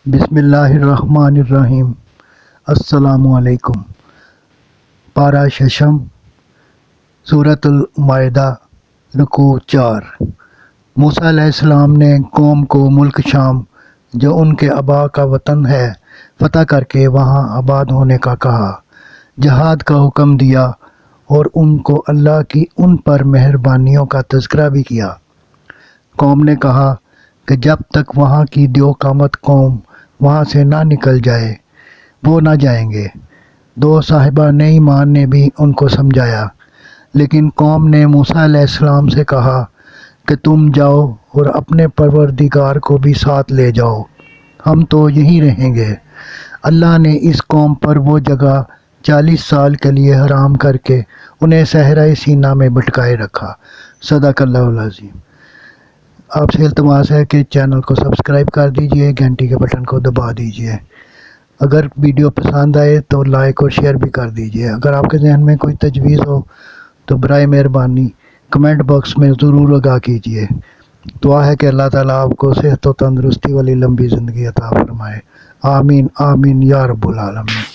بسم اللہ الرحمن الرحیم۔ السلام علیکم۔ پارہ ششم، سورۃ المائدہ، رکوع 4۔ موسیٰ علیہ السلام نے قوم کو ملک شام جو ان کے آبا کا وطن ہے فتح کر کے وہاں آباد ہونے کا کہا، جہاد کا حکم دیا اور ان کو اللہ کی ان پر مہربانیوں کا تذکرہ بھی کیا۔ قوم نے کہا کہ جب تک وہاں کی دیو قامت قوم وہاں سے نہ نکل جائے وہ نہ جائیں گے۔ دو صاحبان ایمان نے بھی ان کو سمجھایا، لیکن قوم نے موسیٰ علیہ السلام سے کہا کہ تم جاؤ اور اپنے پروردگار کو بھی ساتھ لے جاؤ، ہم تو یہیں رہیں گے۔ اللہ نے اس قوم پر وہ جگہ 40 سال کے لیے حرام کر کے انہیں صحرائے سینا میں بھٹکائے رکھا۔ صدق اللہ العظیم۔ آپ سے التماس ہے کہ چینل کو سبسکرائب کر دیجئے، گھنٹی کے بٹن کو دبا دیجئے۔ اگر ویڈیو پسند آئے تو لائک اور شیئر بھی کر دیجئے۔ اگر آپ کے ذہن میں کوئی تجویز ہو تو برائے مہربانی کمنٹ باکس میں ضرور آگاہ کیجئے۔ دعا ہے کہ اللہ تعالیٰ آپ کو صحت و تندرستی والی لمبی زندگی عطا فرمائے۔ آمین آمین یا رب العالمین۔